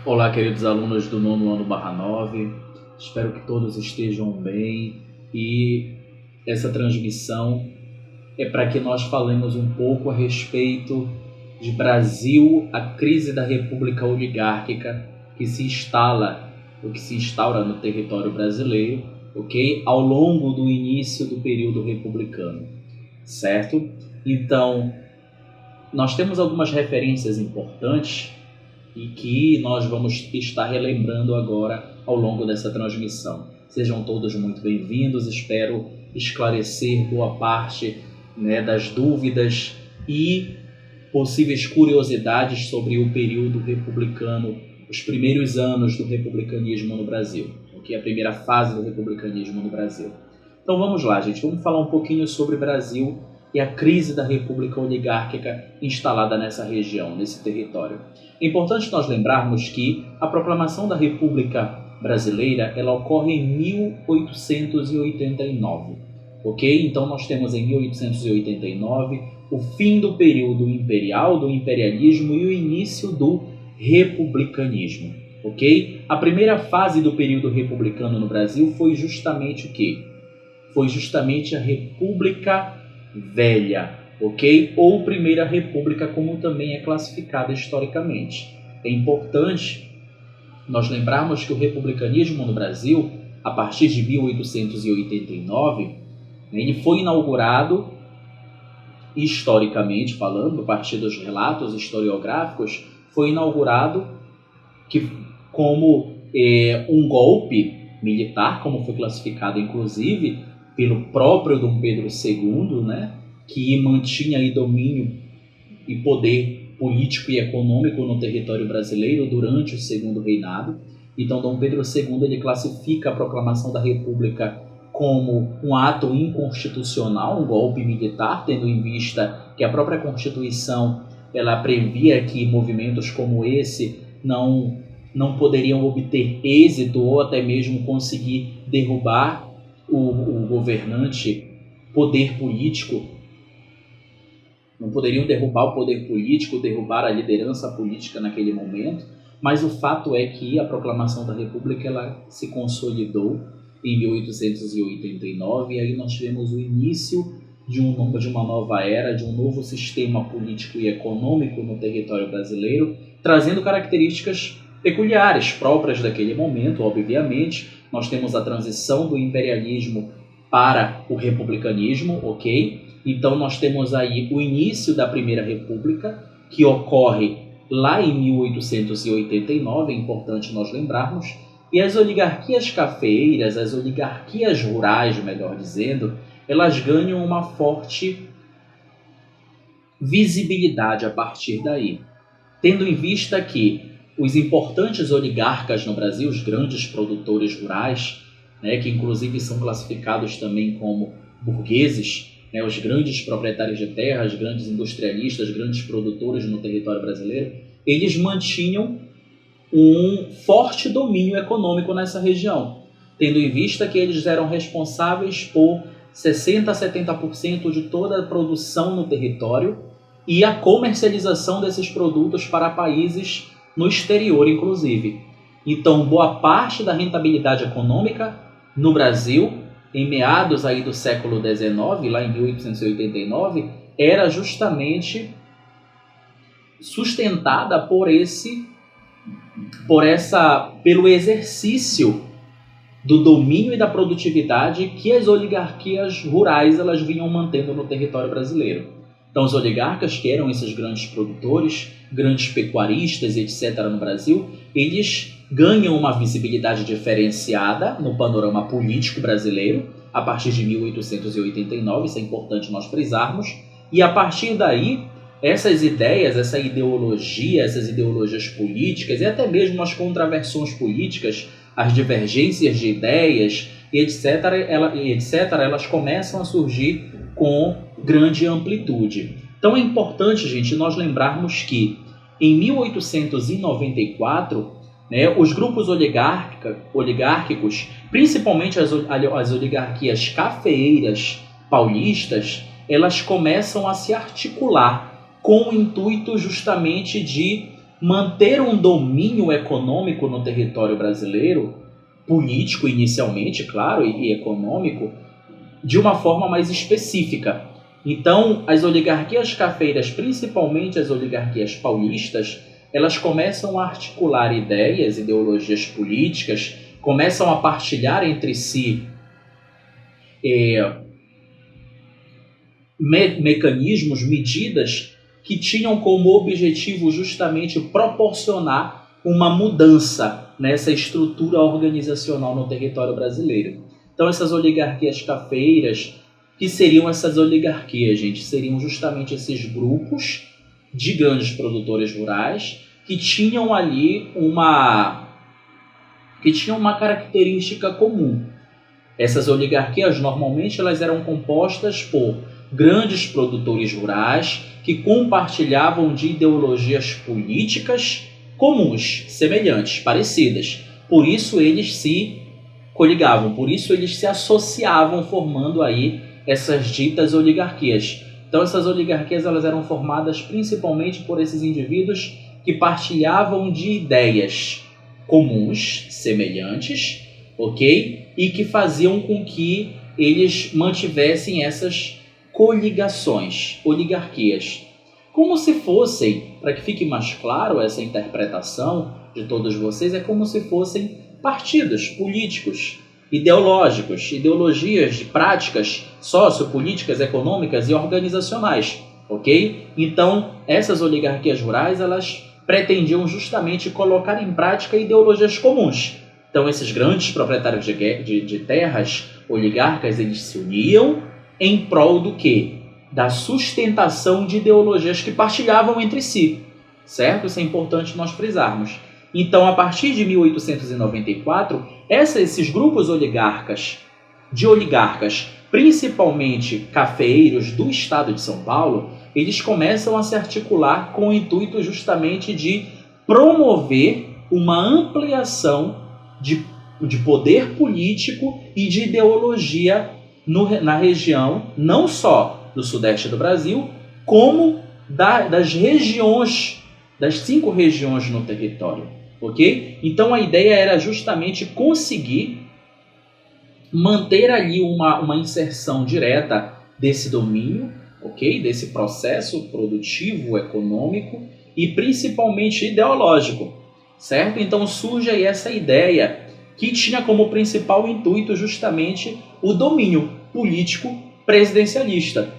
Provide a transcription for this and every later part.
Olá, queridos alunos do nono ano /9, espero que todos estejam bem e essa transmissão é para que nós falemos um pouco a respeito de Brasil, a crise da República Oligárquica que se instaura no território brasileiro, ok? Ao longo do início do período republicano, certo? Então, nós temos algumas referências importantes e que nós vamos estar relembrando agora ao longo dessa transmissão. Sejam todos muito bem-vindos, espero esclarecer boa parte, das dúvidas e possíveis curiosidades sobre o período republicano, os primeiros anos do republicanismo no Brasil, a primeira fase do republicanismo no Brasil. Então vamos lá, gente, vamos falar um pouquinho sobre Brasil e a crise da República Oligárquica instalada nessa região, nesse território. É importante nós lembrarmos que a proclamação da República Brasileira ela ocorre em 1889, ok? Então nós temos em 1889 o fim do período imperial, do imperialismo e o início do republicanismo, ok? A primeira fase do período republicano no Brasil foi justamente o quê? Foi justamente a República Velha, ok? Ou Primeira República, como também é classificada historicamente. É importante nós lembrarmos que o republicanismo no Brasil, a partir de 1889, ele foi inaugurado, historicamente falando, a partir dos relatos historiográficos, foi inaugurado como um golpe militar, como foi classificado inclusive pelo próprio Dom Pedro II, que mantinha aí domínio e poder político e econômico no território brasileiro durante o Segundo Reinado. Então, Dom Pedro II ele classifica a proclamação da República como um ato inconstitucional, um golpe militar, tendo em vista que a própria Constituição ela previa que movimentos como esse não poderiam obter êxito ou até mesmo conseguir derrubar o governante, poder político. Não poderiam derrubar o poder político, derrubar a liderança política naquele momento, mas o fato é que a proclamação da República ela se consolidou em 1889 e aí nós tivemos o início de uma nova era, de um novo sistema político e econômico no território brasileiro, trazendo características peculiares, próprias daquele momento, obviamente. Nós temos a transição do imperialismo para o republicanismo, ok? Então nós temos aí o início da Primeira República, que ocorre lá em 1889, é importante nós lembrarmos, e as oligarquias cafeeiras, as oligarquias rurais, melhor dizendo, elas ganham uma forte visibilidade a partir daí, tendo em vista que os importantes oligarcas no Brasil, os grandes produtores rurais, que inclusive são classificados também como burgueses, os grandes proprietários de terras, grandes industrialistas, grandes produtores no território brasileiro, eles mantinham um forte domínio econômico nessa região, tendo em vista que eles eram responsáveis por 60% a 70% de toda a produção no território e a comercialização desses produtos para países no exterior, inclusive. Então, boa parte da rentabilidade econômica no Brasil, em meados aí do século XIX, lá em 1889, era justamente sustentada pelo exercício do domínio e da produtividade que as oligarquias rurais elas vinham mantendo no território brasileiro. Então, os oligarcas, que eram esses grandes produtores, grandes pecuaristas, etc., no Brasil, eles ganham uma visibilidade diferenciada no panorama político brasileiro a partir de 1889, isso é importante nós frisarmos, e a partir daí, essas ideias, essas ideologias políticas e até mesmo as contraversões políticas, as divergências de ideias, etc., elas começam a surgir com grande amplitude. Então é importante, gente, nós lembrarmos que em 1894, os grupos oligárquicos, principalmente as oligarquias cafeeiras paulistas, elas começam a se articular com o intuito justamente de manter um domínio econômico no território brasileiro, político inicialmente, claro, e econômico, de uma forma mais específica. Então, as oligarquias cafeiras, principalmente as oligarquias paulistas, elas começam a articular ideias, ideologias políticas, começam a partilhar entre si mecanismos, medidas que tinham como objetivo justamente proporcionar uma mudança nessa estrutura organizacional no território brasileiro. Então, essas oligarquias cafeiras, que seriam essas oligarquias, gente? Seriam justamente esses grupos de grandes produtores rurais que tinham ali uma característica comum. Essas oligarquias, normalmente, elas eram compostas por grandes produtores rurais que compartilhavam de ideologias políticas comuns, semelhantes, parecidas. Por isso eles se coligavam, por isso eles se associavam, formando aí essas ditas oligarquias. Então essas oligarquias elas eram formadas principalmente por esses indivíduos que partilhavam de ideias comuns, semelhantes, ok? E que faziam com que eles mantivessem essas coligações, oligarquias. Como se fossem, para que fique mais claro essa interpretação de todos vocês, é como se fossem partidos políticos, ideológicos, ideologias de práticas sociopolíticas, econômicas e organizacionais, ok? Então, essas oligarquias rurais, elas pretendiam justamente colocar em prática ideologias comuns. Então, esses grandes proprietários de terras, oligarcas, eles se uniam em prol do quê? Da sustentação de ideologias que partilhavam entre si, certo? Isso é importante nós frisarmos. Então, a partir de 1894, esses grupos oligarcas, principalmente cafeeiros do estado de São Paulo, eles começam a se articular com o intuito justamente de promover uma ampliação de poder político e de ideologia na região, não só do sudeste do Brasil, como das 5 regiões no território, ok? Então a ideia era justamente conseguir manter ali uma inserção direta desse domínio, ok? Desse processo produtivo, econômico e principalmente ideológico, certo? Então surge aí essa ideia que tinha como principal intuito justamente o domínio político presidencialista,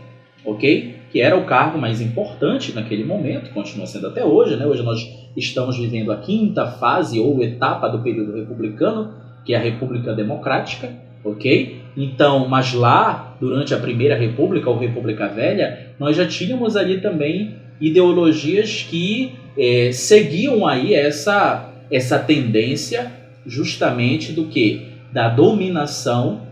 ok? Que era o cargo mais importante naquele momento, continua sendo até hoje, né? Hoje nós estamos vivendo a 5ª fase ou etapa do período republicano, que é a República Democrática, ok? Então, mas lá, durante a Primeira República ou República Velha, nós já tínhamos ali também ideologias que seguiam aí essa tendência justamente do que? Da dominação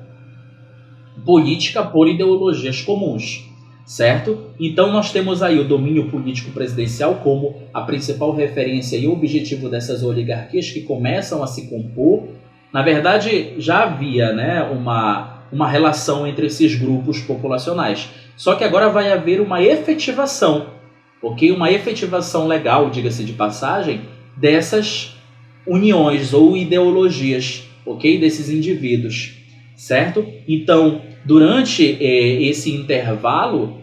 política por ideologias comuns, certo? Então nós temos aí o domínio político presidencial como a principal referência e objetivo dessas oligarquias que começam a se compor. Na verdade, já havia, né, uma relação entre esses grupos populacionais, só que agora vai haver uma efetivação, ok? Uma efetivação legal, diga-se de passagem, dessas uniões ou ideologias, ok? Desses indivíduos, certo? Então, durante esse intervalo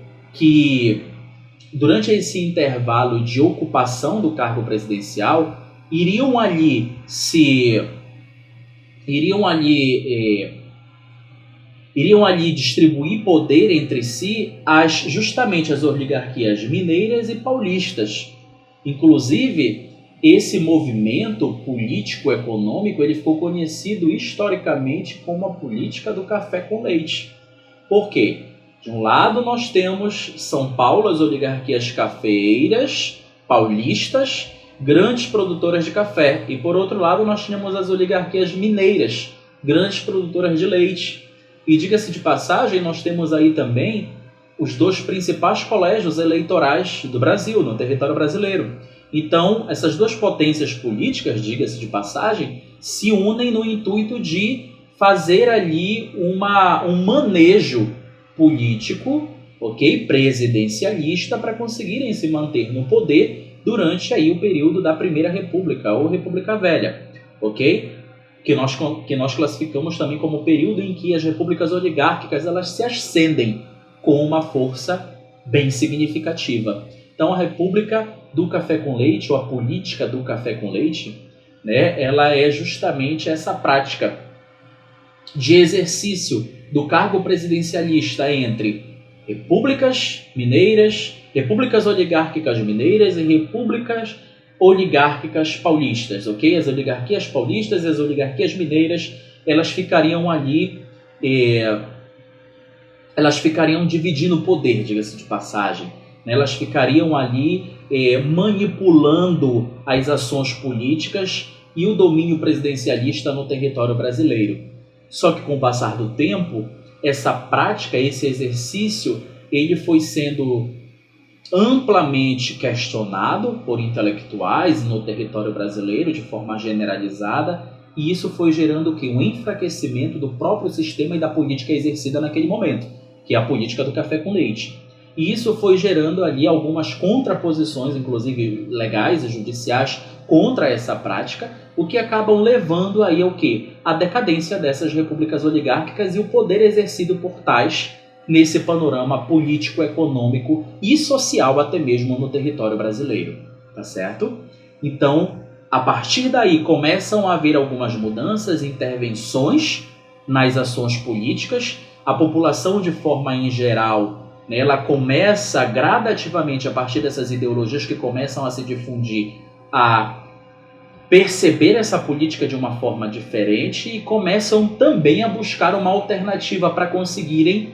de ocupação do cargo presidencial, iriam ali distribuir poder entre si justamente as oligarquias mineiras e paulistas. Inclusive, esse movimento político-econômico ele ficou conhecido historicamente como a política do café com leite. Por quê? De um lado nós temos São Paulo, as oligarquias cafeeiras, paulistas, grandes produtoras de café. E por outro lado nós tínhamos as oligarquias mineiras, grandes produtoras de leite. E diga-se de passagem, nós temos aí também os 2 principais colégios eleitorais do Brasil, no território brasileiro. Então, essas 2 potências políticas, diga-se de passagem, se unem no intuito de fazer ali um manejo político, ok, presidencialista, para conseguirem se manter no poder durante aí o período da Primeira República, ou República Velha, ok? Que nós classificamos também como o período em que as repúblicas oligárquicas elas se ascendem com uma força bem significativa. Então a República do Café com Leite, ou a política do café com leite, né, ela é justamente essa prática de exercício do cargo presidencialista entre repúblicas mineiras, repúblicas oligárquicas mineiras e repúblicas oligárquicas paulistas, ok? As oligarquias paulistas e as oligarquias mineiras, elas ficariam ali, elas ficariam dividindo o poder, diga-se de passagem. Né? Elas ficariam ali manipulando as ações políticas e o domínio presidencialista no território brasileiro. Só que com o passar do tempo, essa prática, esse exercício, ele foi sendo amplamente questionado por intelectuais no território brasileiro de forma generalizada, e isso foi gerando o quê? Um enfraquecimento do próprio sistema e da política exercida naquele momento, que é a política do café com leite. E isso foi gerando ali algumas contraposições, inclusive legais e judiciais, contra essa prática, o que acabam levando aí ao quê? A decadência dessas repúblicas oligárquicas e o poder exercido por tais nesse panorama político, econômico e social até mesmo no território brasileiro, tá certo? Então, a partir daí começam a haver algumas mudanças, intervenções nas ações políticas, a população de forma em geral, né, ela começa gradativamente, a partir dessas ideologias que começam a se difundir, a perceber essa política de uma forma diferente e começam também a buscar uma alternativa para conseguirem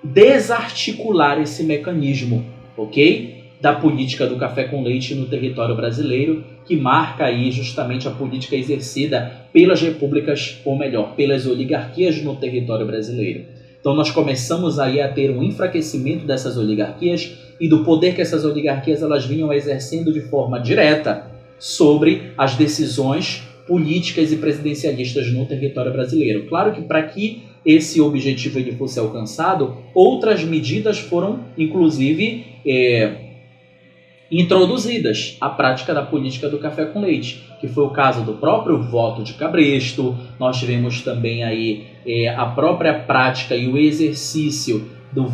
desarticular esse mecanismo, ok? Da política do café com leite no território brasileiro, que marca aí justamente a política exercida pelas repúblicas, ou melhor, pelas oligarquias no território brasileiro. Então nós começamos aí a ter um enfraquecimento dessas oligarquias e do poder que essas oligarquias elas vinham exercendo de forma direta sobre as decisões políticas e presidencialistas no território brasileiro. Claro que para que esse objetivo ele fosse alcançado, outras medidas foram, inclusive, introduzidas à prática da política do café com leite, que foi o caso do próprio voto de cabresto. Nós tivemos também aí a própria prática e o exercício dos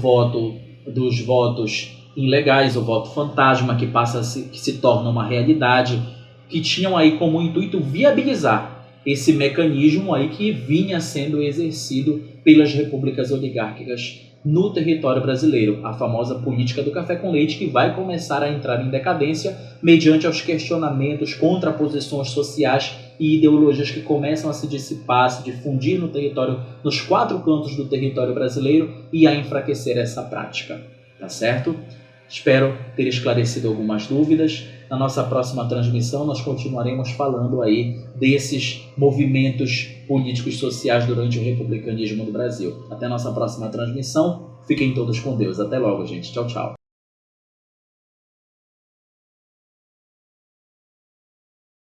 votos ilegais, o voto fantasma, que se torna uma realidade, que tinham aí como intuito viabilizar esse mecanismo aí que vinha sendo exercido pelas repúblicas oligárquicas no território brasileiro, a famosa política do café com leite, que vai começar a entrar em decadência mediante aos questionamentos, contraposições sociais e ideologias que começam a se dissipar, a se difundir no território, nos 4 cantos do território brasileiro e a enfraquecer essa prática, tá certo? Espero ter esclarecido algumas dúvidas. Na nossa próxima transmissão, nós continuaremos falando aí desses movimentos políticos e sociais durante o republicanismo do Brasil. Até a nossa próxima transmissão. Fiquem todos com Deus. Até logo, gente. Tchau, tchau.